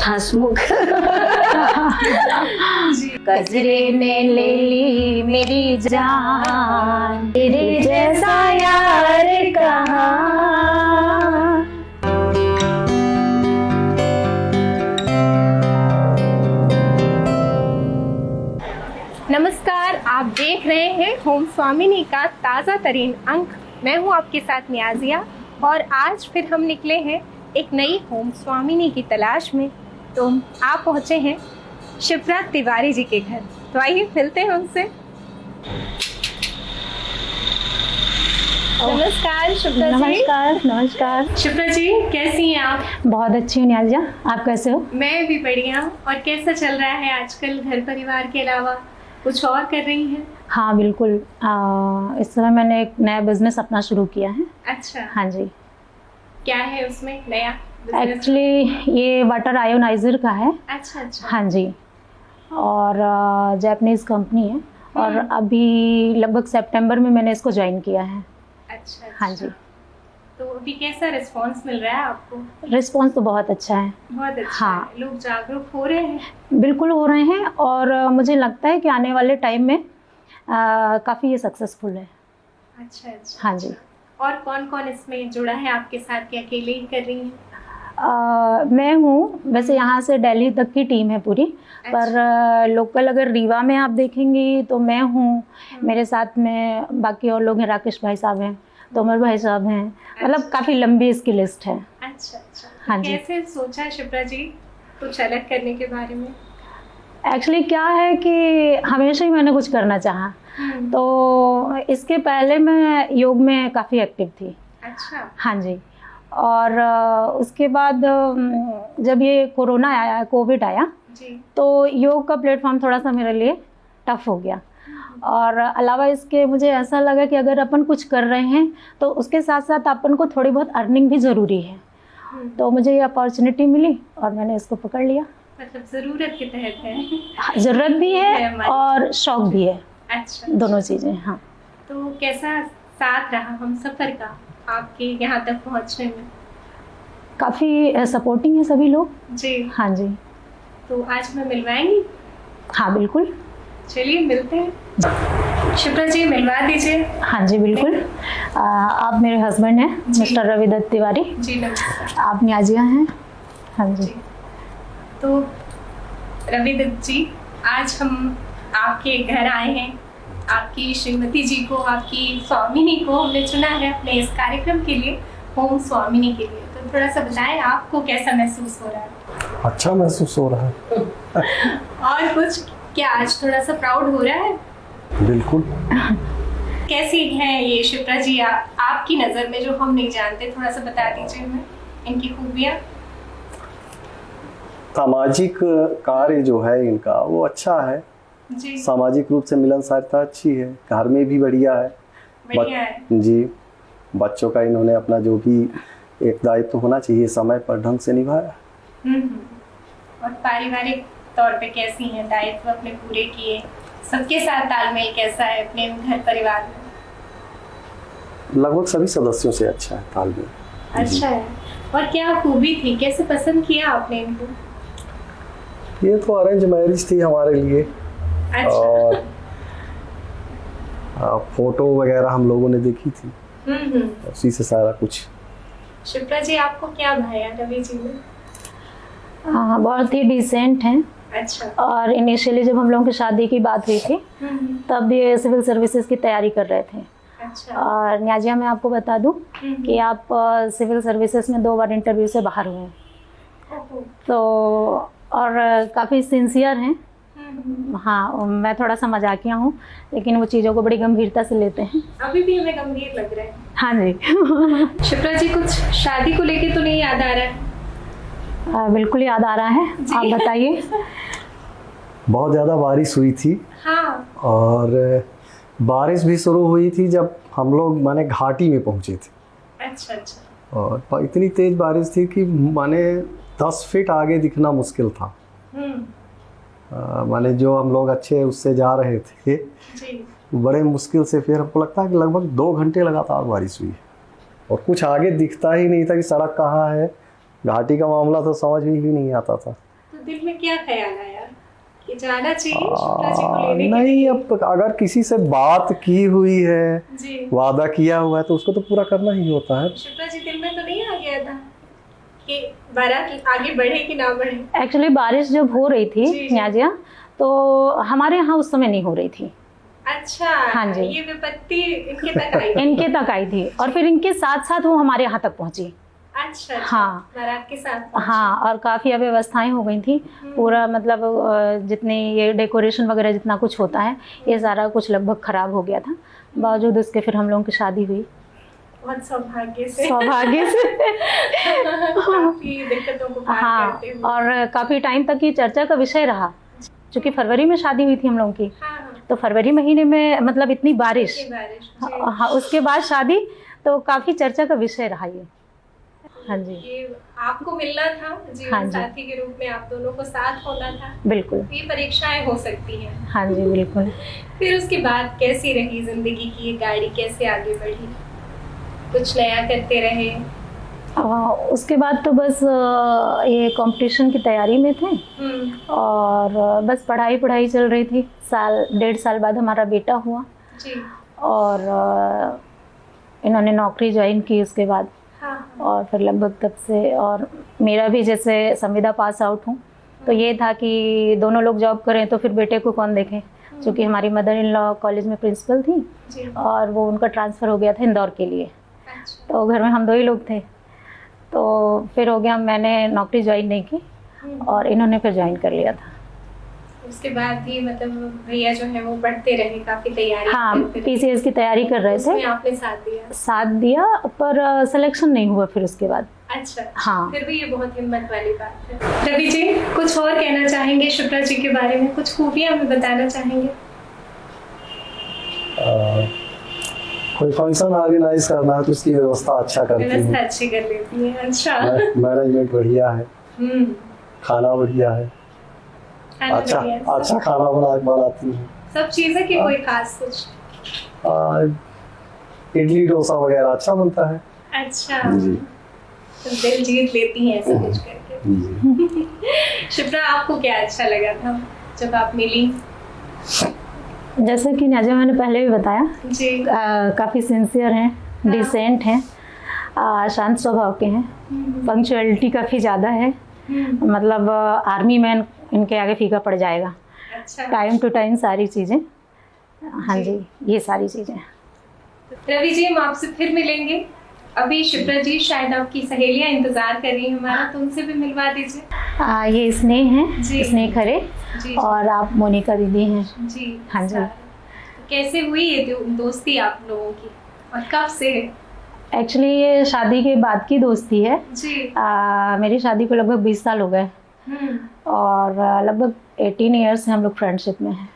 हंसमुख। कजरे ने ले ली मेरी जान, तेरे जैसा यार कहाँ। नमस्कार, आप देख रहे हैं होम स्वामिनी का ताज़ा तरीन अंक। मैं हूं आपके साथ नियाजिया और आज फिर हम निकले हैं एक नई होम स्वामिनी की तलाश में। तो आप पहुंचे हैं शिप्रा तिवारी जी के घर। तो आइए मिलते हैं उनसे। नमस्कार शिप्रा जी। नमस्कार नमस्कार। शिप्रा जी कैसी हैं आप? बहुत अच्छी हूँ नियाजिया, आप कैसे हो? मैं भी बढ़िया। और कैसा चल रहा है आजकल, घर परिवार के अलावा कुछ और कर रही हैं? हाँ बिल्कुल, इस समय मैंने एक नया बिजनेस अपना शुरू किया है। अच्छा, हाँ जी। क्या है उसमें नया? एक्चुअली ये वाटर आयोनाइजर का है। अच्छा अच्छा। हाँ जी, और जापानीज कंपनी है और अभी लगभग सितंबर में मैंने इसको ज्वाइन किया है। अच्छा अच्छा। हाँ जी। तो अभी कैसा रिस्पांस मिल रहा है आपको? रिस्पांस तो बहुत अच्छा है। बहुत अच्छा। हाँ। है। लोग जागरूक हो रहे हैं? बिल्कुल हो रहे हैं और मुझे लगता है कि आने वाले टाइम में काफ़ी ये सक्सेसफुल है। अच्छा अच्छा। हाँ जी। और कौन कौन इसमें जुड़ा है आपके साथ, कि अकेले ही कर रही हैं? मैं हूँ, वैसे यहाँ से दिल्ली तक की टीम है पूरी। पर लोकल अगर रीवा में आप देखेंगी तो मैं हूँ, मेरे साथ में बाकी और लोग हैं, राकेश भाई साहब हैं, तोमर भाई साहब हैं। मतलब काफ़ी लंबी इसकी लिस्ट है। अच्छा अच्छा। हाँ जी। कैसे सोचा है शिप्रा जी कुछ अलग करने के बारे में? एक्चुअली क्या है कि हमेशा ही मैंने कुछ करना चाहा। तो इसके पहले मैं योग में काफ़ी एक्टिव थी। अच्छा। हाँ जी। और उसके बाद जब ये कोरोना आया, कोविड आया जी। तो योग का प्लेटफॉर्म थोड़ा सा मेरे लिए टफ हो गया। और अलावा इसके मुझे ऐसा लगा कि अगर अपन कुछ कर रहे हैं तो उसके साथ साथ अपन को थोड़ी बहुत अर्निंग भी ज़रूरी है। तो मुझे ये अपॉर्चुनिटी मिली और मैंने इसको पकड़ लिया। मतलब ज़रूरत के तहत है? ज़रूरत भी है और शौक भी है। अच्छा। दोनों चीज़ें। हाँ। तो कैसा साथ रहा हम सफ़र का आपके यहाँ तक पहुँचने में? काफ़ी सपोर्टिंग है सभी लोग। जी। हाँ जी। तो आज हमें मिलवाएंगी? हाँ बिल्कुल। चलिए मिलते हैं। शिप्रा जी मिलवा दीजिए। हाँ जी बिल्कुल। आप मेरे हस्बैंड हैं मिस्टर रविदत्त तिवारी। जी नमस्कार। आप नियाजिया हैं। हाँ जी। तो रविदत्त जी, आज हम आपके घर आए हैं। आपकी श्रीमती जी को, आपकी स्वामिनी को हमने चुना है अपने इस कार्यक्रम के लिए, होम स्वामिनी के लिए। तो थोड़ा सा बताएं आपको कैसा महसूस हो रहा है? अच्छा महसूस हो रहा है। और कुछ क्या आज थोड़ा सा प्राउड हो रहा है? बिल्कुल। कैसी हैं ये शिप्रा जी आपकी नज़र में, जो हम नहीं जानते? थोड़ा सा बता दीजिए हमें इनकी खूबियाँ। सामाजिक कार्य जो है इनका वो अच्छा है जी। सामाजिक रूप से मिलनसारता अच्छी है, घर में भी बढ़िया है। बढ़िया है। जी, बच्चों का इन्होंने अपना जो भी एक दायित्व होना चाहिए समय पर ढंग से निभाया। और पारिवारिक तौर पे कैसी हैं? दायित्व अपने पूरे किए, सबके साथ तालमेल कैसा है अपने घर परिवार में? लगभग सभी सदस्यों से अच्छा है तालमेल। अच्छा है। और क्या खूबी थी, कैसे पसंद किया आपने इनको? ये तो अरेंज मैरिज थी हमारे लिए। अच्छा। और फोटो वगैरह हम लोगों ने देखी थी, उसी से सारा कुछ। शिप्रा जी आपको क्या भाया रवि जी में? हाँ, बहुत ही डिसेंट हैं। अच्छा। और इनिशियली जब हम लोगों की शादी की बात हुई थी तब ये सिविल सर्विसेज की तैयारी कर रहे थे। अच्छा। और नियाजिया मैं आपको बता दूं कि आप सिविल सर्विसेज में 2 बार इंटरव्यू से बाहर हुए हैं। तो और काफ़ी सिंसियर हैं। हाँ, मैं थोड़ा सा मजाकिया हूँ लेकिन वो चीज़ों को बड़ी गंभीरता से लेते हैं। अभी भी हमें गंभीर लग रहा है। हाँ जी। शिप्रा जी कुछ शादी को लेके तो नहीं याद आ रहा है? बिल्कुल याद आ रहा है, आप बताइए। बहुत ज़्यादा बारिश हुई थी। हाँ। और बारिश भी शुरू हुई थी जब हम लोग माने घाटी में पहुँचे थे। अच्छा अच्छा। और इतनी तेज बारिश थी कि माने 10 फीट आगे दिखना मुश्किल था। माने जो हम लोग अच्छे उससे जा रहे थे जी। बड़े मुश्किल से, फिर हमको लगता है कि लगभग 2 घंटे लगातार बारिश हुई और कुछ आगे दिखता ही नहीं था कि सड़क कहाँ है। घाटी का मामला तो समझ में ही नहीं आता था। दिल में क्या ख्याल आया कि जाना चाहिए शिप्रा जी को लेने के नहीं, लिए? अब अगर किसी से बात की हुई है, जी, वादा किया हुआ है, तो उसको तो पूरा करना ही होता है। शिप्रा जी दिल में तो नहीं आ गया था कि बारात आगे बढ़े कि ना बढ़े? एक्चुअली बारिश जब हो रही जी, थी जी। न्याजिया, तो हमारे यहाँ उस समय नहीं हो रही थी। अच्छा, हाँ जी। ये विपत्ति इनके तक आई? इनके तक आई थी और फिर इनके साथ साथ वो हमारे यहाँ तक पहुँची। अच्छा, हाँ। बारात के साथ पहुंची। हाँ, और काफ़ी अव्यवस्थाएं हो गई थी। पूरा मतलब जितने ये डेकोरेशन वगैरह जितना कुछ होता है, ये सारा कुछ लगभग ख़राब हो गया था। बावजूद उसके फिर हम लोगों की शादी हुई, बहुत सौभाग्य से सौभाग्य से। काफी दिक्कतों को पार हाँ, करते हुए। और काफ़ी टाइम तक ये चर्चा का विषय रहा, क्योंकि फरवरी में शादी हुई थी हम लोगों की। हाँ, हाँ, तो फरवरी महीने में मतलब इतनी बारिश, ये बारिश, जी। हाँ, उसके बाद शादी, तो काफ़ी चर्चा का विषय रहा ये। हाँ जी, ये आपको मिलना था, जीवन हाँ जी। साथी के रूप में आप दोनों को साथ होना था। बिल्कुल। ये परीक्षाएं हो सकती हैं। हाँ जी, बिल्कुल। फिर उसके बाद कैसी रही जिंदगी की ये गाड़ी, कैसे आगे बढ़ी? कुछ नया करते रहे? उसके बाद तो बस ये कंपटीशन की तैयारी में थे और बस पढ़ाई चल रही थी। साल 1.5 साल बाद हमारा बेटा हुआ जी। और इन्होंने नौकरी ज्वाइन की उसके बाद। हाँ, और फिर लगभग तब से, और मेरा भी जैसे संविदा पास आउट हूँ, तो ये था कि दोनों लोग जॉब करें तो फिर बेटे को कौन देखे, क्योंकि हमारी मदर इन लॉ कॉलेज में प्रिंसिपल थी जी। और वो उनका ट्रांसफ़र हो गया था इंदौर के लिए। अच्छा। तो घर में हम 2 ही लोग थे, तो फिर हो गया, मैंने नौकरी ज्वाइन नहीं की और इन्होंने फिर ज्वाइन कर लिया था। उसके बाद भी मतलब भैया जो है वो पढ़ते रहे, काफी तैयारी हाँ, करते रहे। पीसीएस की तैयारी कर रहे उसमें थे, आपने साथ दिया? पर सिलेक्शन नहीं हुआ फिर उसके बाद। अच्छा, हाँ। फिर भी ये बहुत हिम्मत वाली बात है। रवि जी, कुछ और कहना चाहेंगे शिप्रा जी के बारे में? कुछ खूबियां हमें बताना चाहेंगे? कोई फंक्शन ऑर्गेनाइज करना है तो उसकी व्यवस्था अच्छा करती व्यवस्था है, अच्छी कर लेती है। अच्छा। मैनेजमेंट बढ़िया है, हम्म, खाना बढ़िया है, खाना अच्छा बढ़िया है। अच्छा खाना बनाती है। सब चीजें की कोई खास कुछ? इडली डोसा वगैरह अच्छा बनता है। अच्छा, जी तो दिल जीत लेती हैं ऐसा कुछ करके। जी। शिप्रा, आपको क्या अच्छा लगा था जब आप मिली? जैसा कि नाजिया मैंने पहले भी बताया, जी। काफ़ी सिंसियर हैं, डिसेंट हैं, शांत स्वभाव के हैं, पंक्चुअलिटी काफ़ी ज़्यादा है। मतलब आर्मी मैन इनके आगे फीका पड़ जाएगा। अच्छा। टाइम टू टाइम सारी चीज़ें। हाँ जी, ये सारी चीज़ें। रवि जी, हम आपसे फिर मिलेंगे। अभी शिप्रा जी शायद आपकी सहेलियां इंतजार कर रही हैं हमारा, तो उनसे भी मिलवा दीजिए। ये स्नेह हैं, जी। स्नेह खरे, जी। और आप मोनिका दीदी हैं। जी। हाँ जी। कैसे हुई ये दोस्ती आप लोगों की और कब से? एक्चुअली ये शादी के बाद की दोस्ती है। जी। मेरी शादी को लगभग 20 साल हो गए और लगभग 18 ईयर्स से हम लोग फ्रेंडशिप में हैं।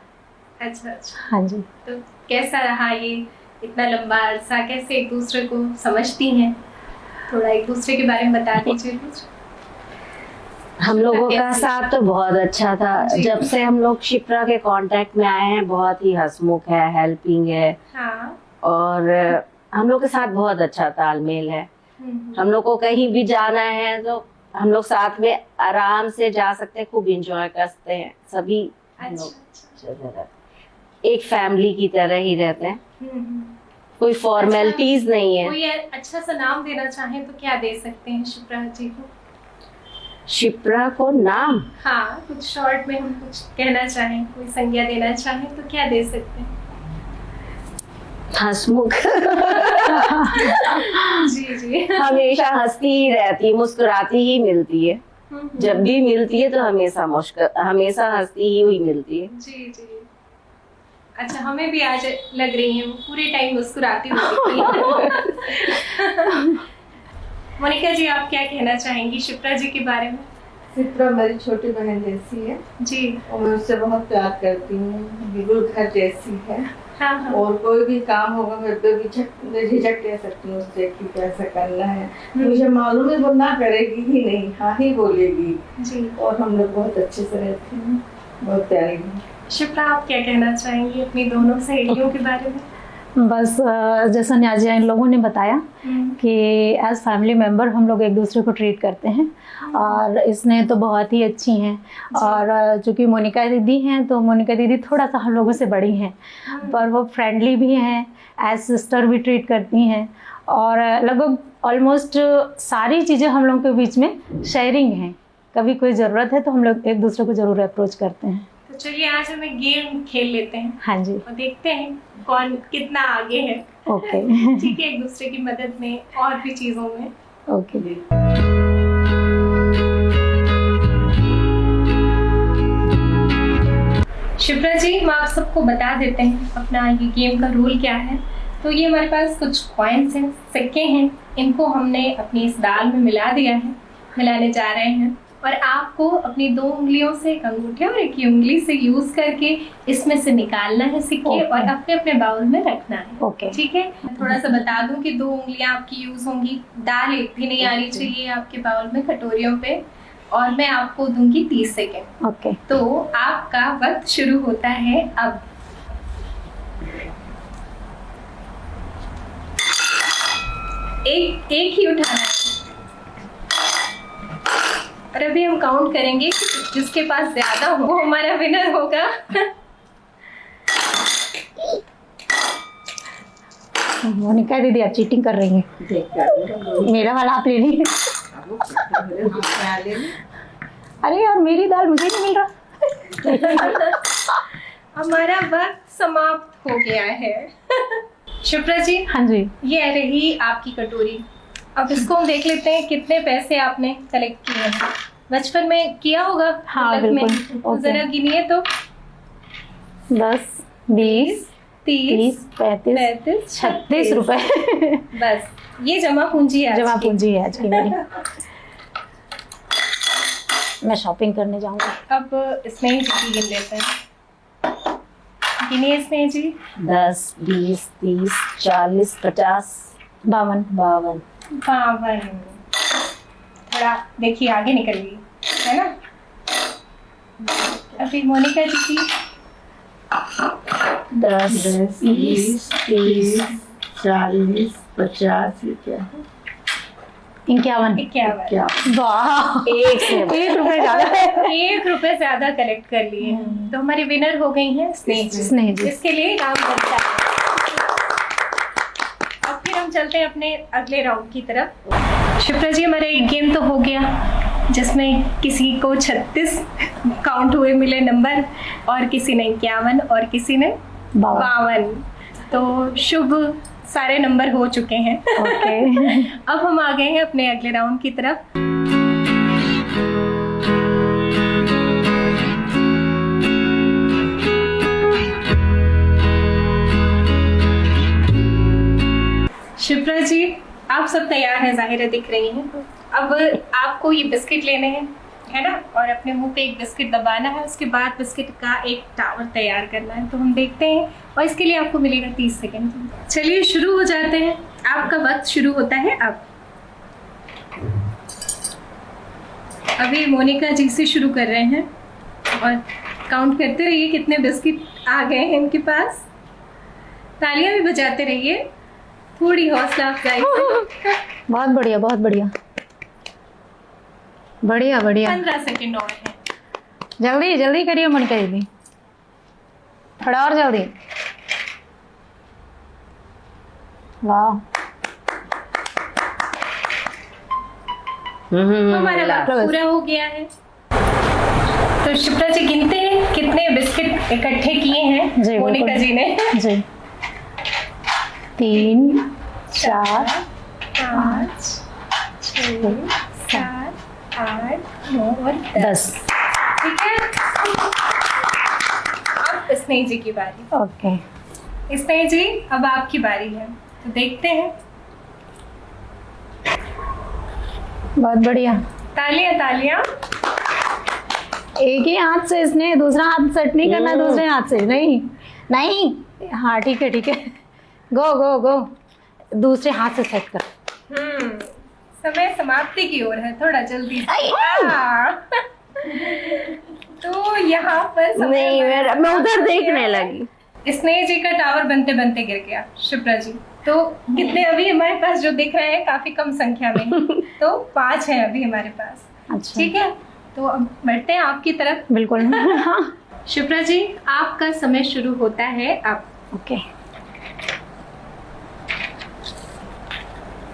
अच्छा अच्छा। हाँ जी। तो कैसा रहा ये इतना लंबा अरसा? कैसे एक दूसरे को समझती हैं? थोड़ा एक दूसरे के बारे में बता दीजिए कुछ। हम लोगों का साथ तो बहुत अच्छा था। जी। जब से हम लोग शिप्रा के कांटेक्ट में आए हैं, बहुत ही हंसमुख है, हेल्पिंग है, हाँ। और हम लोग के साथ बहुत अच्छा तालमेल है। हम लोग को कहीं भी जाना है तो हम लोग साथ में आराम से जा सकते हैं, खूब एंजॉय करते हैं सभी। हम अच्छा लोग अच्छा। एक फैमिली की तरह ही रहते हैं, कोई फॉर्मेलिटीज नहीं है। कोई अच्छा सा नाम देना चाहें तो क्या दे सकते हैं शिप्रा जी को? शिप्रा को नाम? हाँ, कुछ शॉर्ट में हम कुछ कहना चाहें, कोई संज्ञा देना चाहें तो क्या दे सकते हैं? हंसमुख। जी जी। हमेशा हंसती ही रहती है, मुस्कुराती ही मिलती है। जब भी मिलती है तो हमेशा हंसती ही हुई मिलती है। जी जी। अच्छा, हमें भी आज लग रही है वो पूरे टाइम मुस्कुराती हुई है। मोनिका जी, आप क्या कहना चाहेंगी शिप्रा जी के बारे में? शिप्रा मेरी छोटी बहन जैसी है जी। और मैं उससे बहुत प्यार करती हूँ, बिल्कुल घर जैसी है। हाँ हाँ। और कोई भी काम होगा मेरे पे भी झिझक कह सकती हूँ उससे कि कैसा करना है। मुझे मालूम है वो ना करेगी ही नहीं, हाँ ही बोलेगी। जी। और हम लोग बहुत अच्छे से रहते हैं, बहुत प्यारी है। शिप्रा, आप क्या कहना चाहेंगी अपनी दोनों सहेलियों के बारे में? बस जैसा नाजिया इन लोगों ने बताया कि एज फैमिली मेम्बर हम लोग एक दूसरे को ट्रीट करते हैं, और इसने तो बहुत ही अच्छी हैं। और चूँकि मोनिका दीदी हैं तो मोनिका दीदी थोड़ा सा हम लोगों से बड़ी हैं, पर वो फ्रेंडली भी हैं, एज सिस्टर भी ट्रीट करती हैं, और लगभग ऑलमोस्ट सारी चीज़ें हम लोगों के बीच में शेयरिंग हैं। कभी कोई ज़रूरत है तो हम लोग एक दूसरे को ज़रूर अप्रोच करते हैं। तो चलिए आज हम एक गेम खेल लेते हैं। हाँ जी, और देखते हैं कौन कितना आगे है। ओके। ठीक है, एक दूसरे की मदद में और भी चीजों में। ओके। शिप्रा जी, हम आप सबको बता देते हैं अपना ये गेम का रूल क्या है। तो ये हमारे पास कुछ कॉइन्स हैं, सिक्के हैं, इनको हमने अपनी इस दाल में मिला दिया है, मिलाने जा रहे हैं। और आपको अपनी 2 उंगलियों से, एक अंगूठे और एक उंगली से यूज करके इसमें से निकालना है सिक्के और अपने अपने बाउल में रखना है। ओके। ठीक है, थोड़ा सा बता दूं कि 2 उंगलियां आपकी यूज होंगी, दाल एक भी नहीं आनी चाहिए आपके बाउल में, कटोरियों पे। और मैं आपको दूंगी 30 सेकेंड। ओके। तो आपका वक्त शुरू होता है अब। एक ही उठाना है और अभी हम काउंट करेंगे, जिसके पास ज्यादा हो वो हमारा विनर होगा। मोनिका दीदी आप चीटिंग कर रही हैं। मेरा वाला आप ले लीजिए। अरे यार मेरी दाल मुझे नहीं मिल रहा। हमारा वक्त समाप्त हो गया है। शिप्रा जी, हाँ जी, ये रही आपकी कटोरी। अब इसको हम देख लेते हैं कितने पैसे आपने कलेक्ट किए हैं। बचपन में किया होगा। हाँ, गुल्लक में। बिल्कुल। तो ओके। जरा गिनिए तो। 10, 20, 30, 35, 36 रुपए। बस ये जमा पूंजी है। जमा पूंजी है आज की मेरी। मैं शॉपिंग करने जाऊंगी। अब स्नेह जी की गिन लेते हैं। गिनिए स्नेह जी। 10, 20, 30, 40, 50, 52। 52। थोड़ा देखिए आगे निकल गई है ना। अभी मोनिका जी की 10, 20, 30, 40, 50, ये क्या है? 51। 51। वाह, एक रुपए ज्यादा है। 1 रुपए ज्यादा कलेक्ट कर लिए हैं। तो हमारी विनर हो गई हैं स्नेह जी। स्नेह जी। इसके लिए काम बनता है। अब फिर हम चलते हैं अपने अगले राउंड की तरफ। शिप्रा जी, हमारा एक गेम तो हो गया जिसमें किसी को 36 काउंट हुए मिले नंबर, और किसी ने 51 और किसी ने 52। तो शुभ सारे नंबर हो चुके हैं। ओके। अब हम आ गए हैं अपने अगले राउंड की तरफ। शिप्रा जी, आप सब तैयार हैं, जाहिर है दिख रही हैं। अब आपको ये बिस्किट लेने हैं, है ना, और अपने मुंह पे एक बिस्किट दबाना है। उसके बाद बिस्किट का एक टावर तैयार करना है। तो हम देखते हैं, और इसके लिए आपको मिलेगा 30 सेकेंड। चलिए शुरू हो जाते हैं। आपका वक्त शुरू होता है अब। अभी मोनिका जी से शुरू कर रहे हैं और काउंट करते रहिए कितने बिस्किट आ गए हैं इनके पास। तालियां भी बजाते रहिए, थोड़ी हौसला अफजाई से। बहुत बढ़िया, बहुत बढ़िया, बढ़िया बढ़िया। 15 सेकेंड और है। जल्दी जल्दी करिए मोनिका दीदी, थोड़ा और जल्दी। वाह, हमारा वक्त पूरा हो गया है। तो शिप्रा जी गिनते हैं कितने बिस्किट इकट्ठे किए हैं जी, मोनिका जी ने। जी, 3, 4, 5, 6, 7, 8, 9 और 10। ठीक है, अब स्नेह जी की बारी। ओके। स्नेह जी, अब आपकी बारी है, तो देखते हैं। बहुत बढ़िया। तालियां तालियां। एक ही हाथ से इसने, दूसरा हाथ सेट नहीं करना, दूसरे हाथ से नहीं नहीं। हाँ ठीक है ठीक है, गो गो गो, दूसरे हाथ से सेट कर। समय समाप्ति की ओर है, थोड़ा जल्दी। तो यहाँ पर नहीं, मैं उधर देखने लगी। स्नेह जी का टावर बनते बनते गिर गया शिप्रा जी। तो कितने अभी हमारे पास जो दिख रहे हैं काफी कम संख्या में हैं। तो 5 हैं अभी हमारे पास। अच्छा ठीक है, तो अब बढ़ते हैं आपकी तरफ। बिल्कुल। शिप्रा जी आपका समय शुरू होता है अब। ओके,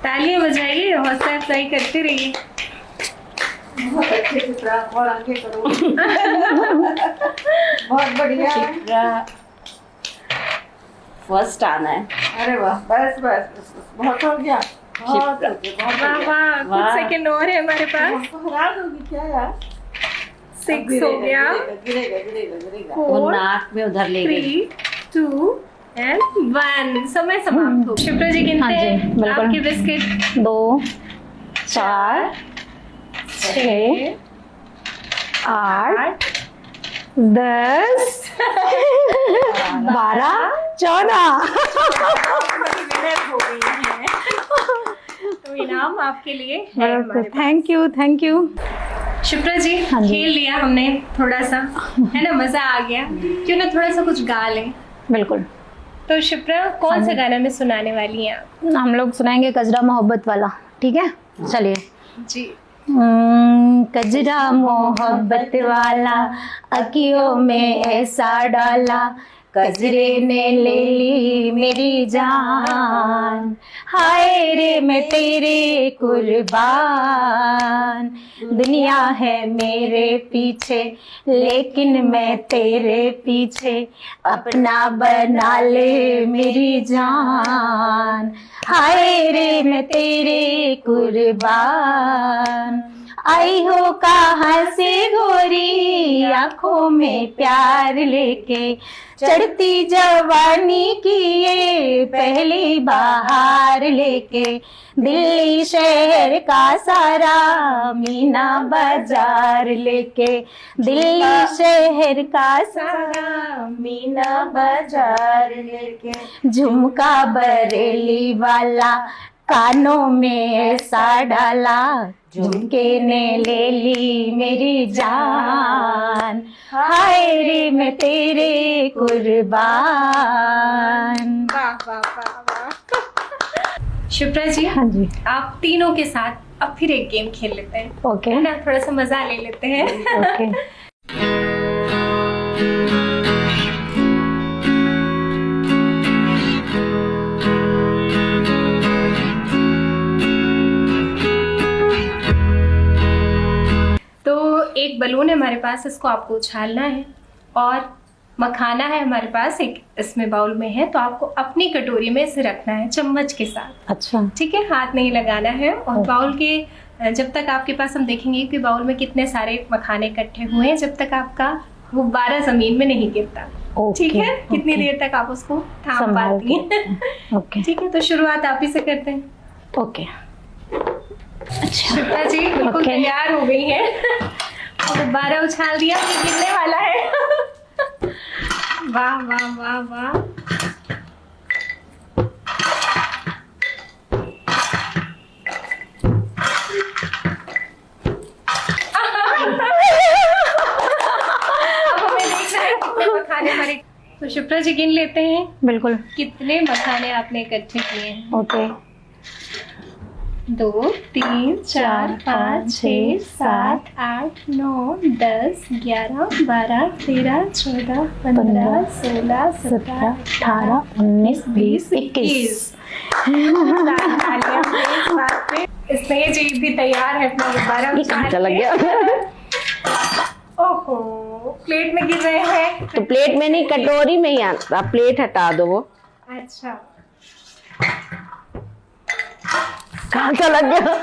तालियां बजाइए, हौसला अफजाई करते रहिए। बहुत अच्छे से प्राण और आगे करो। बहुत बढ़िया है। फर्स्ट आना है। अरे वाह, बस बस बस, बस, बहुत हो गया, बहुत हो गया, बहुत वाह हो गया। वाह, कुछ वाह। सेकंड और है हमारे पास। तो हैरान होगी क्या यार? 6 हो गया। गिरेगा गिरेगा गिरेगा। वो 4 नाक में उधर ले गई। 3 2 एंड 1। समय समाप्त हो। शिप्रा जी गिनते हाँ जी, हैं बिल्कुल। आपके बिस्किट। 2 4 6 8 10 12 14। तो इनाम आपके लिए है हमारे पास। Thank you, thank you. Shipra ji हाँ जी। खेल लिया हमने थोड़ा सा, है ना, मजा आ गया। क्यों ना थोड़ा सा कुछ गा लें। बिल्कुल, तो शिप्रा कौन सा गाना में सुनाने वाली हैं आप? हम लोग सुनाएंगे कजरा मोहब्बत वाला, ठीक है? चलिए। जी। कजरा मोहब्बत वाला अखियों में ऐसा डाला, कजरे ने ले ली मेरी जान, हाय रे मैं तेरे कुर्बान। दुनिया है मेरे पीछे लेकिन मैं तेरे पीछे, अपना बना ले मेरी जान, हाय रे मैं तेरे कुर्बान। आई हो कहाँ से गोरी आंखों में प्यार लेके, चढ़ती जवानी की ये पहली बहार लेके, दिल्ली शहर का सारा मीना बाजार लेके, दिल्ली शहर का सारा मीना बाजार लेके, झुमका बरेली वाला कानों में ऐसा डाला, झुमके ने ले ली मेरी जान, हाय रे मैं तेरे कुर्बान। वाह वाह वाह वाह। शिप्रा जी हाँ जी, आप तीनों के साथ अब फिर एक गेम खेल लेते हैं, ओके है ना, थोड़ा सा मजा ले लेते हैं। ओके। तो एक बलून है हमारे पास, इसको आपको उछालना है और मखाना है हमारे पास एक इसमें बाउल में है, तो आपको अपनी कटोरी में इसे रखना है चम्मच के साथ। अच्छा, ठीक है, हाथ नहीं लगाना है। और बाउल के जब तक आपके पास, हम देखेंगे कि बाउल में कितने सारे मखाने इकट्ठे हुए हैं, जब तक आपका गुब्बारा जमीन में नहीं गिरता। ओके, ठीक है, कितनी ओके। देर तक आप उसको थाम संभाल पाती हैं। ओके ठीक है, तो शुरुआत आप ही से करते हैं। ओके। अच्छा, शिप्रा जी बिल्कुल ओके। तैयार हो गई है और गुब्बारा उछाल दिया, ये गिरने वाला है। वाह वाह वाह वाह। अब हमें देखना है कितने मखाने हमारे। तो शिप्रा जी गिन लेते हैं बिल्कुल, कितने मखाने आपने इकट्ठे किए हैं। ओके। 2 3 4 5 6 7 8 9 10 11 12 13 14 15 16 17 18 19 20 21। इसमें जी भी तैयार है अपना गुब्बारा उछालने। चला गया। ओहो, प्लेट में गिर रहे हैं। तो प्लेट में नहीं, कटोरी में ही आता, प्लेट हटा दो वो। अच्छा, कहाँ चला गया?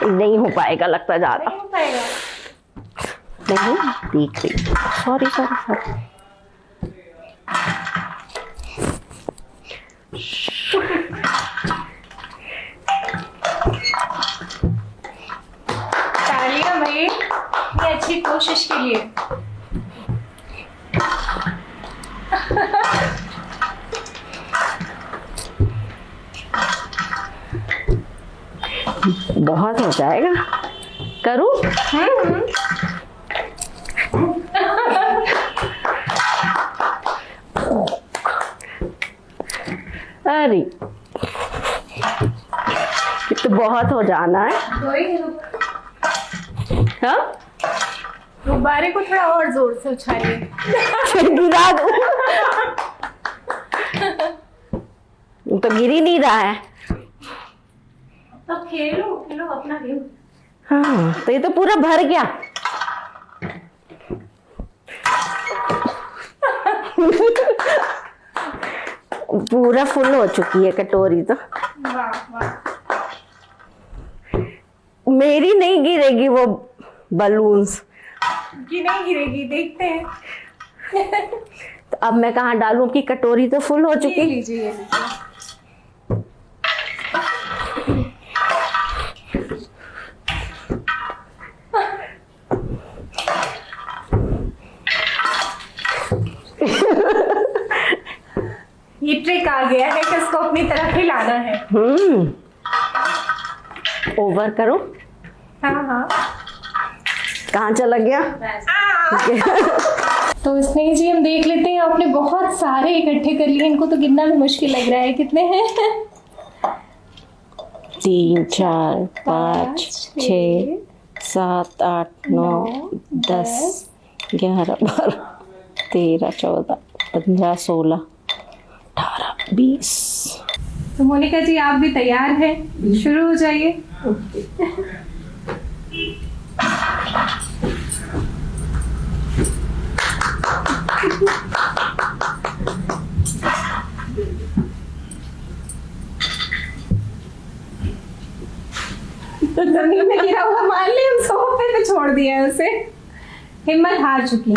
नहीं हो पाएगा लगता जा रहा। नहीं हो पाएगा। नहीं देख रही, सॉरी सॉरी सॉरी। तालियां भाई, ये अच्छी कोशिश के लिए। बहुत हो जाएगा, करूं? अरे ये तो बहुत हो जाना है। हाँ गुब्बारे को थोड़ा और जोर से उछालिए। फिर गिरा दूं। तो गिर ही नहीं रहा है। तो खेलो खेलो अपना गेम। हाँ तो ये तो पूरा भर गया। पूरा फुल हो चुकी है कटोरी तो। वाह वाह। मेरी नहीं गिरेगी वो बलून्स। कि नहीं गिरेगी, देखते हैं। तो अब मैं कहाँ डालूं कि कटोरी तो फुल हो ये चुकी। लीजिए ये लीजिए। ये ट्रिक आ गया है कि इसको अपनी तरफ हिलाना है। ओवर करो। हाँ हाँ। कहाँ चला गया? तो स्नेह जी हम देख लेते हैं, आपने बहुत सारे इकट्ठे कर लिए, इनको तो गिनना भी मुश्किल लग रहा है। कितने हैं? 3 4 5 6 7 8 9 10 11 12 13 14 15 16 18 20। तो मोनिका जी आप भी तैयार हैं? शुरू हो जाइए। जमीन में गिरा हुआ मान लिया, हम सोफे पे छोड़ दिया है उसे। हिम्मत हार चुकी है।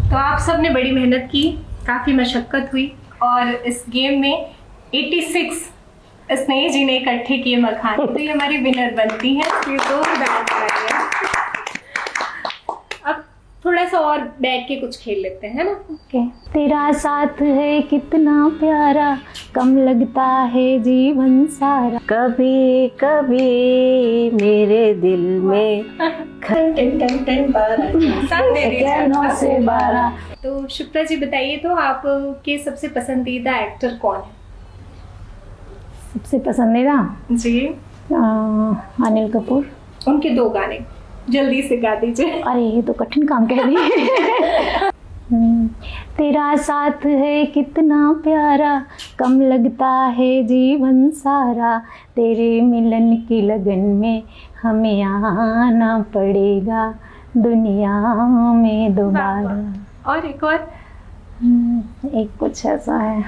तो आप सब ने बड़ी मेहनत की, काफी मशक्कत हुई और इस गेम में 86 स्नेह जी ने इकट्ठे किए मखाने, तो ये हमारी विनर बनती है। ये तो अब थोड़ा सा और बैठ के कुछ खेल लेते हैं, है ना? ओके। तेरा साथ है कितना प्यारा, कम लगता है जीवन सारा। कभी कभी मेरे दिल में टन टन टन 12 साथ दे दीजिए। 9 से 12। तो शुक्ला जी बताइए, तो आपके सबसे पसंदीदा एक्टर कौन है? सबसे पसंदीदा जी अनिल कपूर। उनके 2 गाने जल्दी से गा दीजिए। अरे ये तो कठिन काम कह दिए। तेरा साथ है कितना प्यारा, कम लगता है जीवन सारा। तेरे मिलन की लगन में हमें आना पड़ेगा दुनिया में दोबारा। और एक और एक कुछ ऐसा है,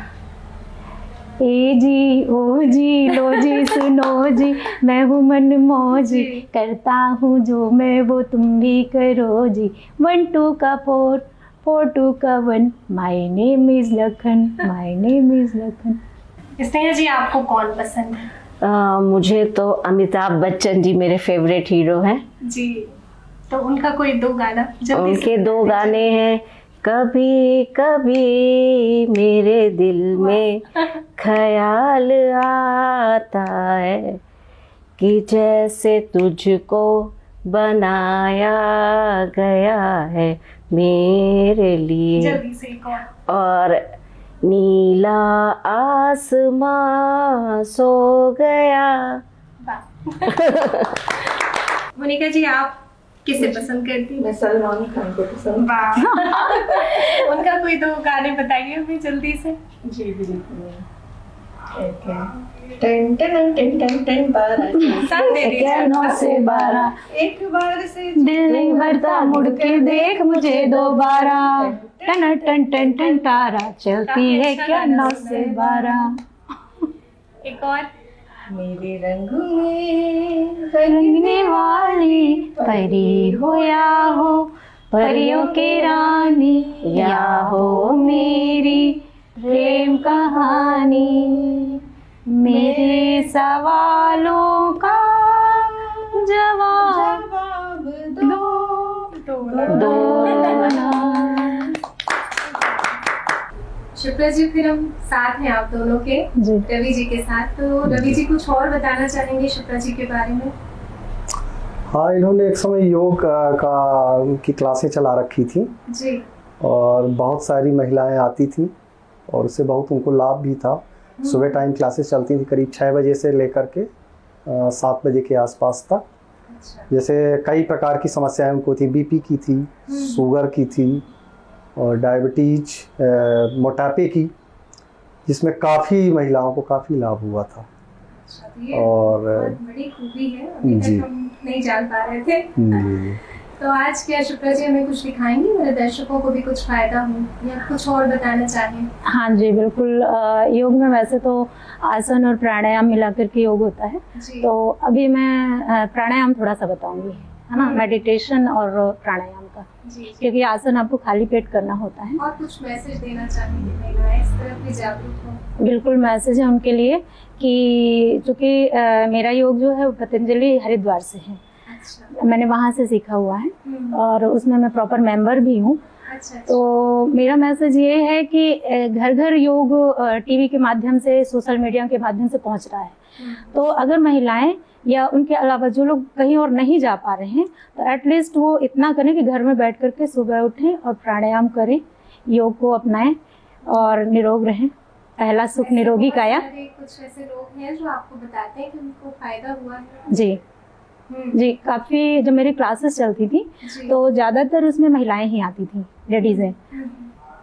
ए जी ओ जी लो जी सुनो जी, मैं हूँ मन मौजी, करता हूँ जो मैं वो तुम भी करो जी। 1 2 का 4 4 2 का 1, my name is Lakhan, my name is Lakhan. Sneha ji आपको कौन पसंद है? मुझे तो अमिताभ बच्चन जी मेरे फेवरेट हीरो हैं जी। तो उनका कोई 2 गाना जल्दी से। उनके 2 गाने हैं। कभी कभी मेरे दिल में ख्याल आता है कि जैसे तुझको बनाया गया है मेरे लिए। जल्दी से एक और नीला आसमां सो गया। मोनिका जी आप किसे पसंद करती हैं? मैं सलमान खान को पसंद। वाह। उनका कोई 2 गाने बताइए हमें जल्दी से। जी बिल्कुल। टन टन टन टन टन 12 साथ दे दीजिए। 9 से 12, एक बार से दिल नहीं भरता मुड़ के देख मुझे दोबारा। टन टन टन टन तारा चलती है क्या 9 से 12। एक और मेरे रंग में रंगने वाली परी हो या हो परियों के रानी, या हो मेरी प्रेम कहानी। मेरे सवालों का जवाब दो ना। शुक्ला जी फिर हम साथ हैं आप दोनों के, जी। रवि जी के साथ। तो रवि जी कुछ और बताना चाहेंगे शुक्ला जी के बारे में? हाँ, इन्होंने एक समय योग की क्लासें चला रखी थी जी। और बहुत सारी महिलाएं आती थी और उससे बहुत उनको लाभ भी था। सुबह टाइम क्लासेस चलती थी करीब 6 बजे से लेकर के 7 बजे के आसपास तक। जैसे कई प्रकार की समस्याएं उनको थी, बीपी की थी, शुगर की थी और डायबिटीज, मोटापे की, जिसमें काफ़ी महिलाओं को काफ़ी लाभ हुआ था। और बड़ी खूबी है, अभी जी। तक हम नहीं जान पा रहे थे। जी। तो आज क्या शुक्ला जी हमें कुछ दिखाएंगे, मेरे दर्शकों को भी कुछ फायदा हो या कुछ और बताना चाहें? हाँ जी बिल्कुल। योग में वैसे तो आसन और प्राणायाम मिलाकर के योग होता है, जी। तो अभी मैं प्राणायाम थोड़ा सा बताऊंगी, है ना, मेडिटेशन और प्राणायाम का, जी। क्योंकि आसन आपको खाली पेट करना होता है। और कुछ मैसेज देना चाहेंगे महिलाएं इस तरफ भी जागरूक हो? बिल्कुल मैसेज है उनके लिए कि चूँकि मेरा योग जो है वो पतंजलि हरिद्वार से है। अच्छा। मैंने वहाँ से सीखा हुआ है और उसमें मैं प्रॉपर मेंबर भी हूँ। अच्छा। तो मेरा मैसेज ये है कि घर घर योग टीवी के माध्यम से, सोशल मीडिया के माध्यम से पहुँच रहा है। तो अगर महिलाएं या उनके अलावा जो लोग कहीं और नहीं जा पा रहे हैं तो एटलीस्ट वो इतना करें कि घर में बैठ करके सुबह उठें और प्राणायाम करें, योग को अपनाएं और निरोग रहें। पहला सुख निरोगी काया। कुछ ऐसे लोग हैं जो आपको बताते हैं कि उनको फायदा हुआ है? जी जी, काफ़ी जब मेरी क्लासेस चलती थी तो ज़्यादातर उसमें महिलाएं ही आती थी, लेडीज़ें।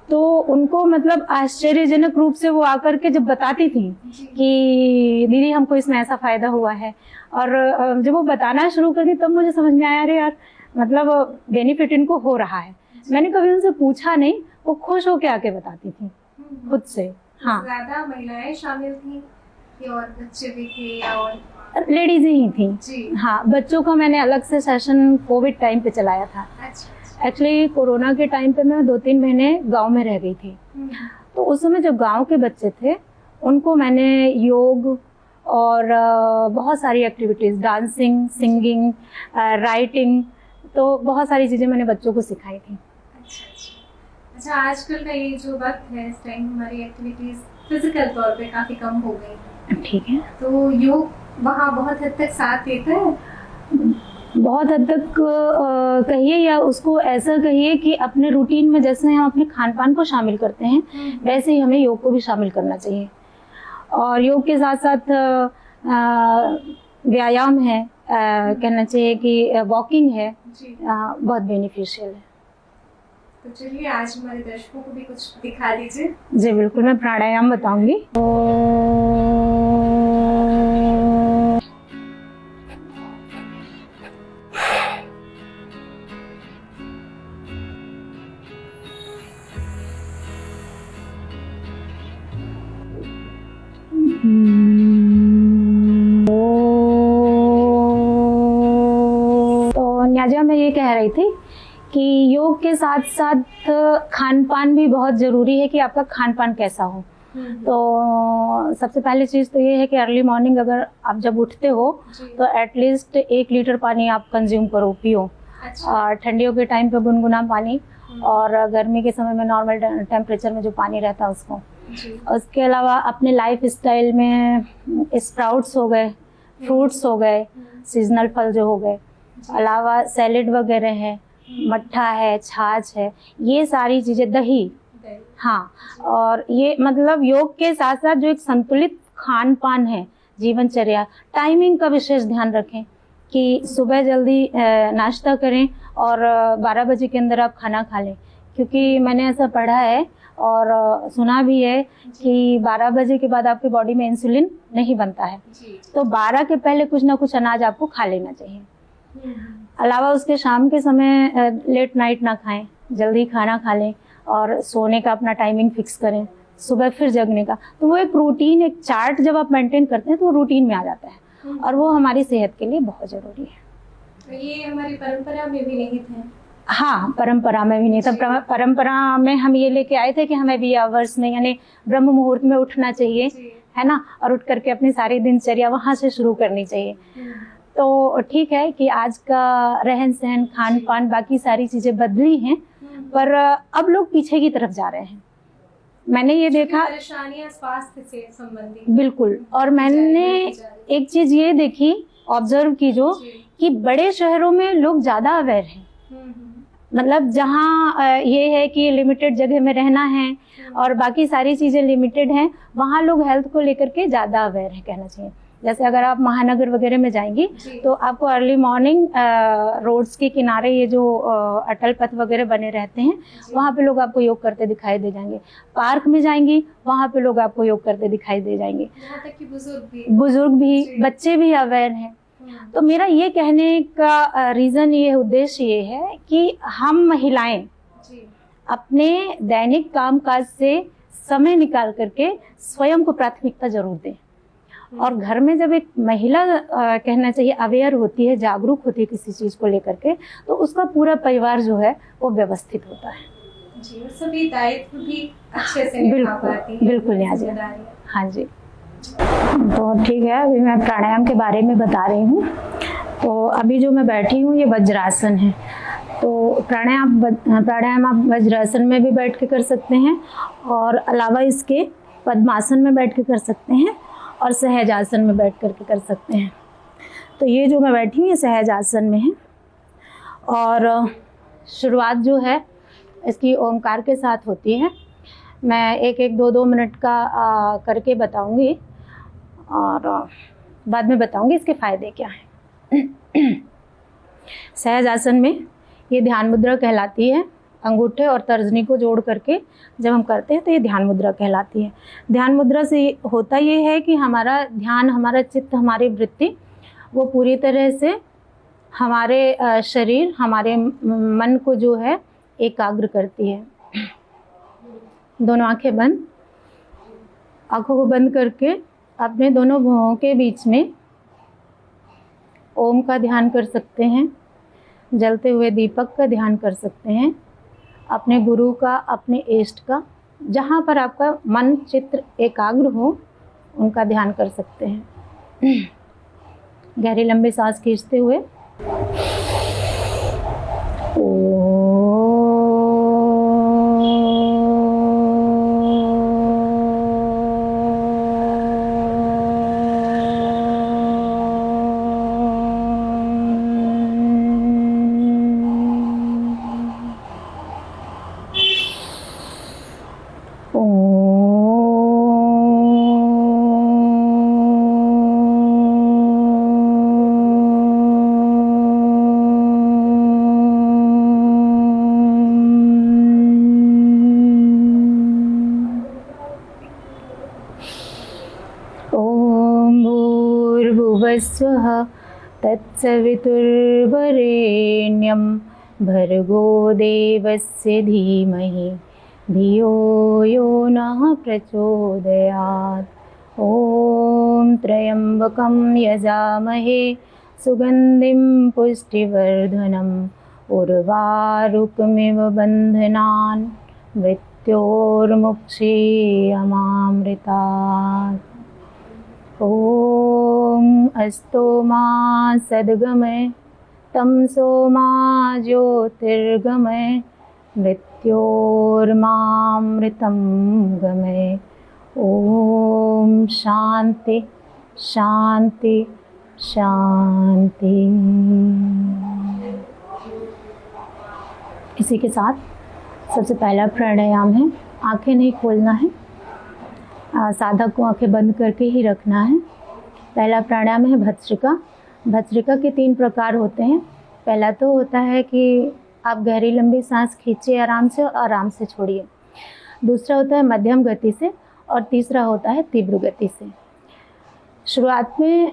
तो उनको मतलब आश्चर्यजनक रूप से वो आकर के जब बताती थी कि दीदी हमको इसमें ऐसा फ़ायदा हुआ है, और जब वो बताना शुरू कर दी तब मुझे समझ में आया, अरे यार मतलब बेनिफिट इनको हो रहा है। मैंने कभी उनसे पूछा नहीं, वो खुश होके आके बताती थी खुद से। हाँ, ज़्यादा महिलाएं शामिल थी कि और बच्चे भी थे या और लेडीज ही थी जी? हाँ, बच्चों का मैंने अलग से सेशन कोविड टाइम पे चलाया था। अच्छा। एक्चुअली कोरोना के टाइम पे मैं 2-3 महीने गांव में रह गई थी। तो उस समय जो गांव के बच्चे थे उनको मैंने योग और बहुत सारी एक्टिविटीज़, डांसिंग, सिंगिंग, राइटिंग, तो बहुत सारी चीज़ें मैंने बच्चों को सिखाई थी। अच्छा, आजकल का ये जो वक्त है, इस टाइम हमारी एक्टिविटीज़ फिजिकल तौर पे काफ़ी कम हो गई, ठीक है, तो योग वहाँ बहुत हद तक साथ देता है? बहुत हद तक कहिए या उसको ऐसा कहिए कि अपने रूटीन में जैसे हम अपने खान पान को शामिल करते हैं वैसे ही हमें योग को भी शामिल करना चाहिए। और योग के साथ साथ व्यायाम है, कहना चाहिए कि वॉकिंग है, बहुत बेनिफिशियल है। तो चलिए आज हमारे दर्शकों को भी कुछ दिखा दीजिए। जी बिल्कुल, मैं प्राणायाम बताऊंगी। तो न्याजिया मैं ये कह रही थी कि योग के साथ साथ खान पान भी बहुत ज़रूरी है कि आपका खान पान कैसा हो। तो सबसे पहली चीज़ तो ये है कि अर्ली मॉर्निंग अगर आप जब उठते हो तो एटलीस्ट 1 लीटर पानी आप कंज्यूम करो, पियो। और ठंडियों के टाइम पे गुनगुना पानी, और गर्मी के समय में नॉर्मल टेम्परेचर में जो पानी रहता है उसको। उसके अलावा अपने लाइफ स्टाइल में स्प्राउट्स हो गए, फ्रूट्स हो गए, सीजनल फल जो हो गए, अलावा सैलेड वगैरह है, मट्ठा है, छाछ है, ये सारी चीज़ें, दही, हाँ। और ये मतलब योग के साथ साथ जो एक संतुलित खान पान है, जीवनचर्या, टाइमिंग का विशेष ध्यान रखें कि सुबह जल्दी नाश्ता करें और 12 बजे के अंदर आप खाना खा लें, क्योंकि मैंने ऐसा पढ़ा है और सुना भी है कि 12 बजे के बाद आपकी बॉडी में इंसुलिन नहीं बनता है, तो 12 के पहले कुछ ना कुछ अनाज आपको खा लेना चाहिए। अलावा उसके शाम के समय लेट नाइट ना खाएं, जल्दी खाना खा लें और सोने का अपना टाइमिंग फिक्स करें, सुबह फिर जगने का। तो वो एक रूटीन, एक चार्ट जब आप मेंटेन करते हैं तो वो रूटीन में आ जाता है और वो हमारी सेहत के लिए बहुत ज़रूरी है। तो ये हमारी परंपरा में भी निहित है। हाँ, परंपरा में भी नहीं था। परंपरा में हम ये लेके आए थे कि हमें भी आवर्स में यानी ब्रह्म मुहूर्त में उठना चाहिए, है ना, और उठ करके अपनी सारी दिनचर्या वहाँ से शुरू करनी चाहिए। तो ठीक है कि आज का रहन सहन, खान पान, बाकी सारी चीज़ें बदली हैं, पर अब लोग पीछे की तरफ जा रहे हैं। मैंने ये देखा, परेशानियां स्वास्थ्य से संबंधित, बिल्कुल। और मैंने एक चीज़ ये देखी, ऑब्जर्व की, जो कि बड़े शहरों में लोग ज़्यादा अवेयर हैं। मतलब जहाँ ये है कि लिमिटेड जगह में रहना है और बाकी सारी चीज़ें लिमिटेड हैं, वहाँ लोग हेल्थ को लेकर के ज़्यादा अवेयर है कहना चाहिए। जैसे अगर आप महानगर वगैरह में जाएंगी तो आपको अर्ली मॉर्निंग रोड्स के किनारे ये जो अटल पथ वगैरह बने रहते हैं, वहाँ पे लोग आपको योग करते दिखाई दे जाएंगे। पार्क में जाएंगी, वहाँ पे लोग आपको योग करते दिखाई दे जाएंगे। यहाँ तक कि बुजुर्ग भी, बच्चे भी अवेयर हैं। तो मेरा ये कहने का रीज़न, ये उद्देश्य ये है कि हम महिलाएं अपने दैनिक कामकाज से समय निकाल करके स्वयं को प्राथमिकता जरूर दें। और घर में जब एक महिला कहना चाहिए अवेयर होती है, जागरूक होती है किसी चीज़ को लेकर के, तो उसका पूरा परिवार जो है वो व्यवस्थित होता है जी, और सभी दायित्व भी अच्छे से निभा पाती हैं। बिल्कुल यहाँ जी, हाँ जी। तो ठीक है, अभी मैं प्राणायाम के बारे में बता रही हूँ। तो अभी जो मैं बैठी हूँ ये वज्रासन है। तो प्राणायाम आप वज्रासन में भी बैठ के कर सकते हैं, और अलावा इसके पद्मासन में बैठ के कर सकते हैं, और सहज आसन में बैठ करके कर सकते हैं। तो ये जो मैं बैठी हूँ ये सहज आसन में है, और शुरुआत जो है इसकी ओमकार के साथ होती है। मैं एक 2 मिनट का करके बताऊंगी, और बाद में बताऊंगी इसके फ़ायदे क्या हैं। सहज आसन में ये ध्यान मुद्रा कहलाती है। अंगूठे और तर्जनी को जोड़ करके जब हम करते हैं तो ये ध्यान मुद्रा कहलाती है। ध्यान मुद्रा से होता ये है कि हमारा ध्यान, हमारा चित्त, हमारी वृत्ति वो पूरी तरह से हमारे शरीर, हमारे मन को जो है एकाग्र करती है। दोनों आंखें बंद, आंखों को बंद करके अपने दोनों भुवों के बीच में ओम का ध्यान कर सकते हैं, जलते हुए दीपक का ध्यान कर सकते हैं, अपने गुरु का, अपने इष्ट का, जहाँ पर आपका मन चित्र एकाग्र हो उनका ध्यान कर सकते हैं। गहरी लंबी सांस खींचते हुए स्वः तत्सवितुर्वरेण्यं भर्गो देवस्य धीमहि धियो यो नः प्रचोदयात्। ॐ त्र्यम्बकं यजामहे सुगन्धिं पुष्टिवर्धनम् उर्वारुकमिव बन्धनान् मृत्योर्मुक्षीयमामृतात्। ॐ अस्तो मा सद्गमय तमसो मा ज्योतिर्गमय मृत्योर्मामृतं गमय। ॐ शांति शांति शांति। इसी के साथ सबसे पहला प्राणायाम है, आंखें नहीं खोलना है, साधक को आंखें बंद करके ही रखना है। पहला प्राणायाम है भस्त्रिका। भस्त्रिका के 3 प्रकार होते हैं। पहला तो होता है कि आप गहरी लंबी सांस खींचिए आराम से और आराम से छोड़िए। दूसरा होता है मध्यम गति से, और तीसरा होता है तीव्र गति से। शुरुआत में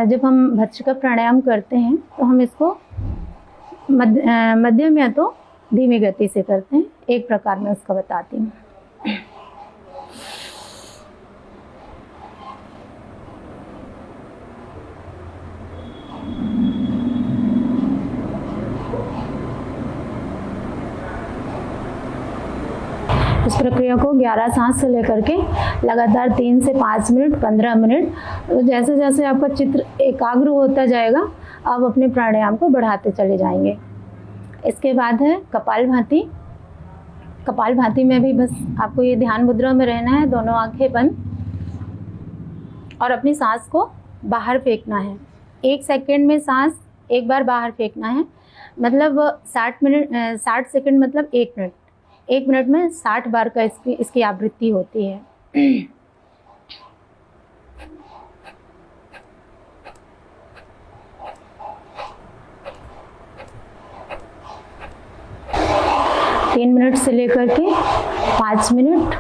जब हम भस्त्रिका प्राणायाम करते हैं तो हम इसको मध्यम या तो धीमी गति से करते हैं। एक प्रकार मैं उसका बताती हूँ। इस प्रक्रिया को 11 सांस से लेकर के लगातार 3 से 5 मिनट, 15 मिनट, तो जैसे जैसे आपका चित्र एकाग्र होता जाएगा आप अपने प्राणायाम को बढ़ाते चले जाएंगे। इसके बाद है कपालभाति। कपालभाति में भी बस आपको ये ध्यान मुद्रा में रहना है, दोनों आंखें बंद, और अपनी सांस को बाहर फेंकना है। 1 सेकंड में सांस एक बार बाहर फेंकना है। मतलब 60 सेकंड मतलब 1 मिनट। 1 मिनट में 60 बार का इसकी आवृत्ति होती है। 3 मिनट से लेकर के 5 मिनट,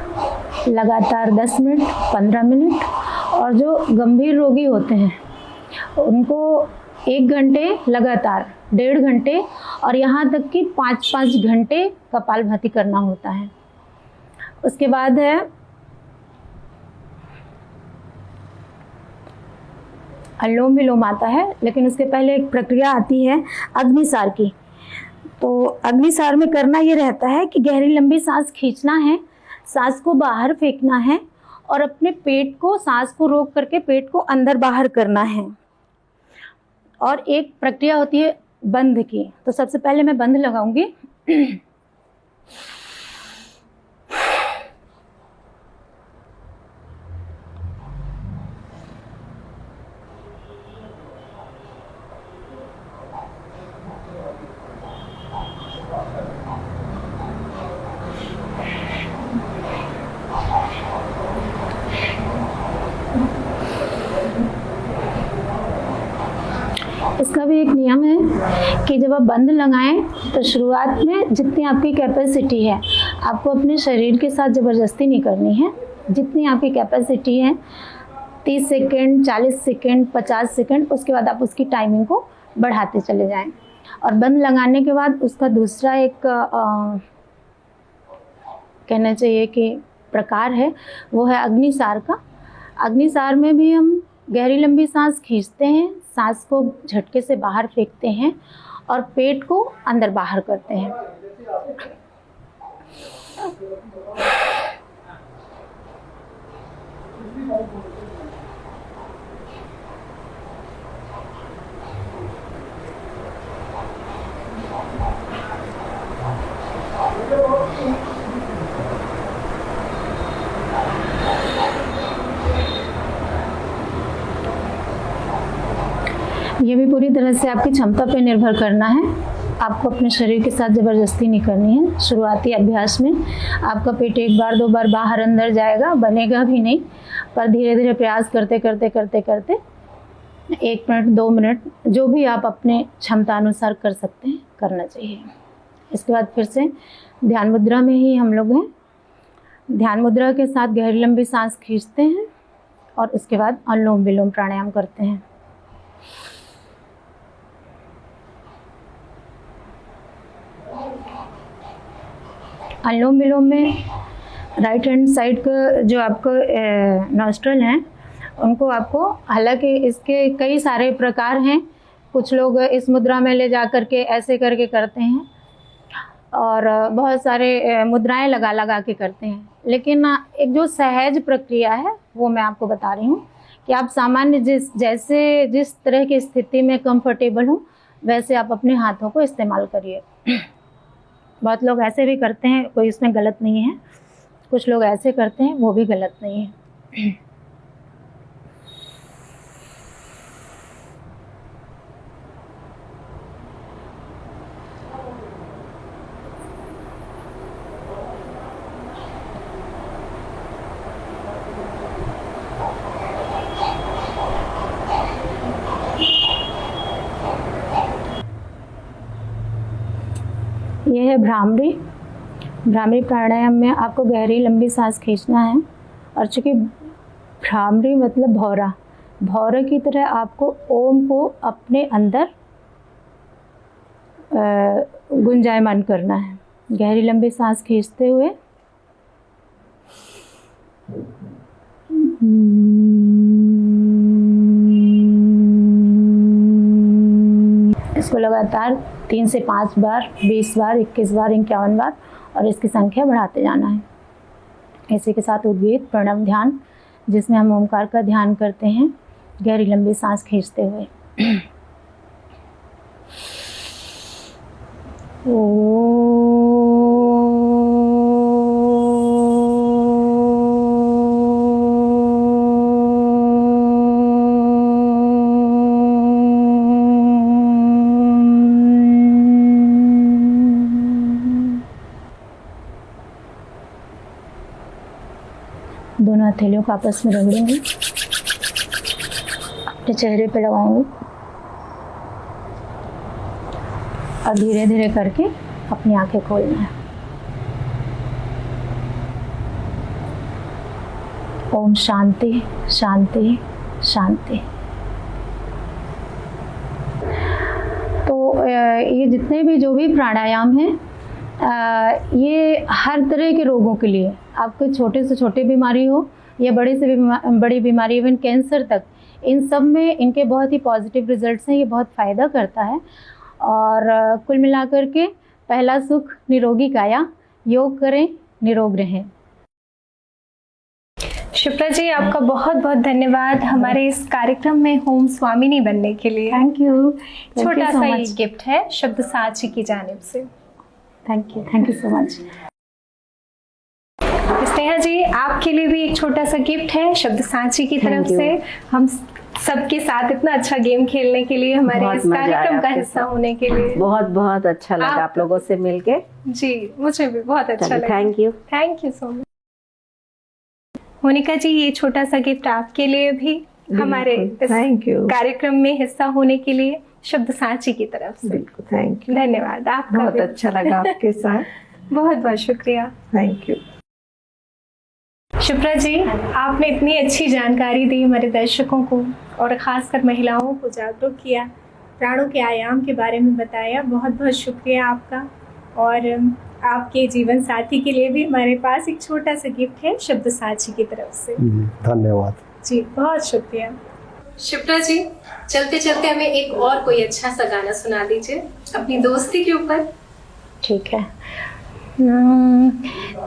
लगातार 10 मिनट, 15 मिनट। और जो गंभीर रोगी होते हैं उनको 1 घंटे लगातार, 1.5 घंटे और यहाँ तक कि 5-5 घंटे कपालभाति करना होता है। उसके बाद है अनुलोम विलोम आता है, लेकिन उसके पहले एक प्रक्रिया आती है अग्निसार की। तो अग्निसार में करना ये रहता है कि गहरी लंबी सांस खींचना है, सांस को बाहर फेंकना है और अपने पेट को, सांस को रोक करके पेट को अंदर बाहर करना है। और एक प्रक्रिया होती है बंध की। तो सबसे पहले मैं बंध लगाऊंगी। इसका भी एक नियम है कि जब आप बंद लगाएं तो शुरुआत में जितनी आपकी कैपेसिटी है, आपको अपने शरीर के साथ ज़बरदस्ती नहीं करनी है। जितनी आपकी कैपेसिटी है, 30 सेकंड, 40 सेकंड, 50 सेकंड, उसके बाद आप उसकी टाइमिंग को बढ़ाते चले जाएं। और बंद लगाने के बाद उसका दूसरा एक कहना चाहिए कि प्रकार है, वो है अग्निसार का। अग्निसार में भी हम गहरी लंबी सांस खींचते हैं, सांस को झटके से बाहर फेंकते हैं और पेट को अंदर बाहर करते हैं। ये भी पूरी तरह से आपकी क्षमता पर निर्भर करना है। आपको अपने शरीर के साथ ज़बरदस्ती नहीं करनी है। शुरुआती अभ्यास में आपका पेट 1 बार 2 बार बाहर अंदर जाएगा, बनेगा भी नहीं, पर धीरे धीरे प्रयास करते करते करते करते 1 मिनट 2 मिनट जो भी आप अपने क्षमता अनुसार कर सकते हैं, करना चाहिए। इसके बाद फिर से ध्यान मुद्रा में ही हम लोग हैं। ध्यान मुद्रा के साथ गहरी लंबी सांस खींचते हैं और उसके बाद अनुलोम विलोम प्राणायाम करते हैं। अनुलोम विलोम में राइट हैंड साइड का जो आपको नॉस्ट्रल हैं, उनको आपको, हालांकि इसके कई सारे प्रकार हैं, कुछ लोग इस मुद्रा में ले जा करके ऐसे करके करते हैं और बहुत सारे मुद्राएं लगा लगा के करते हैं। लेकिन एक जो सहज प्रक्रिया है वो मैं आपको बता रही हूँ कि आप सामान्य जिस तरह की स्थिति में कंफर्टेबल हो वैसे आप अपने हाथों को इस्तेमाल करिए। बहुत लोग ऐसे भी करते हैं, कोई इसमें गलत नहीं है। कुछ लोग ऐसे करते हैं, वो भी गलत नहीं है। ये है भ्रामरी। भ्रामरी प्राणायाम में आपको गहरी लंबी सांस खींचना है और चूँकि भ्रामरी मतलब भौरा, भौरे की तरह आपको ओम को अपने अंदर गुंजायमान करना है। गहरी लंबी सांस खींचते हुए इसको लगातार 3 से 5 बार, 20 बार, 21 बार, 51 बार और इसकी संख्या बढ़ाते जाना है। इसी के साथ उद्गीत प्रणव ध्यान, जिसमें हम ओमकार का ध्यान करते हैं गहरी लंबी सांस खींचते हुए। दोनों हथेलियों को आपस में रगड़ूंगी, अपने चेहरे पे लगाऊंगी और धीरे धीरे करके अपनी आंखें खोलना है। ओम शांति शांति शांति। तो ये जितने भी जो भी प्राणायाम हैं, ये हर तरह के रोगों के लिए, आपको छोटे से छोटे बीमारी हो या बड़े से बड़ी बीमारी, इवन कैंसर तक, इन सब में इनके बहुत ही पॉजिटिव रिजल्ट्स हैं। ये बहुत फ़ायदा करता है। और कुल मिलाकर के पहला सुख निरोगी काया, योग करें निरोग रहें। शिप्रा जी, आपका बहुत बहुत धन्यवाद हमारे इस कार्यक्रम में होम स्वामिनी बनने के लिए। Thank you. छोटा सा ये गिफ्ट है शब्द साची की जानिब से। Thank you so much. Sneha ji, आपके लिए भी एक छोटा सा गिफ्ट है शब्द साची की तरफ से। हम सबके साथ इतना अच्छा गेम खेलने के लिए, हमारे इस कार्यक्रम का हिस्सा होने के लिए बहुत बहुत अच्छा लगा आप लोगों से मिलके। जी, मुझे भी बहुत अच्छा लगा। Thank you so much. Monika ji, ये छोटा सा गिफ्ट आपके लिए भी, हमारे इस कार्यक्रम में हिस्सा होने के लिए शब्द साची की तरफ से। बिल्कुल, थैंक यू। धन्यवाद। आपका बहुत अच्छा लगा आपके साथ। बहुत बहुत शुक्रिया। Thank you. शिप्रा जी, आपने इतनी अच्छी जानकारी दी हमारे दर्शकों को और ख़ासकर महिलाओं को जागरूक किया, प्राणों के आयाम के बारे में बताया। बहुत बहुत शुक्रिया आपका। और आपके जीवन साथी के लिए भी हमारे पास एक छोटा सा गिफ्ट है शब्द साची की तरफ से। धन्यवाद जी, बहुत शुक्रिया। शिप्रा जी, चलते चलते हमें एक और कोई अच्छा सा गाना सुना दीजिए अपनी दोस्ती के ऊपर। ठीक है।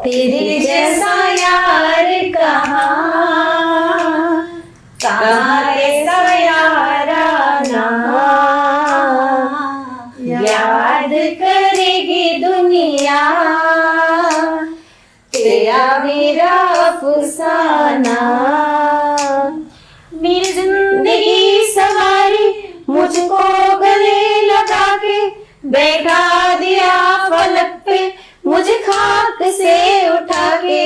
तेरे जैसा यार कहाँ ऐसा याराना, याद करेगी दुनिया तेरा मेरा अफसाना। मेरी जिंदगी सवारी मुझको गले लगा के, बैठा दिया फलक पे मुझे खाक से उठा के।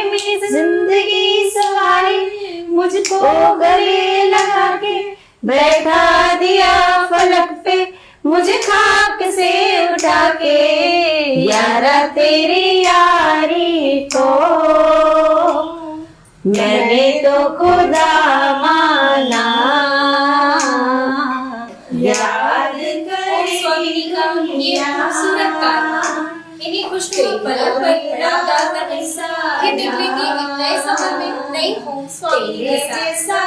मेरी जिंदगी सवारी मुझको गले लगा के, बैठा दिया फलक पे मुझे खाक से उठा के। यारा तेरी यारी को मैंने तो खुदा माना, याद स्वामी का ये खूबसूरत गाना इन्हीं खुशनुमा पलों पर प्रणाम डालकर फिर निकलेंगे एक नए सफर में नई होम स्वामी के साथ।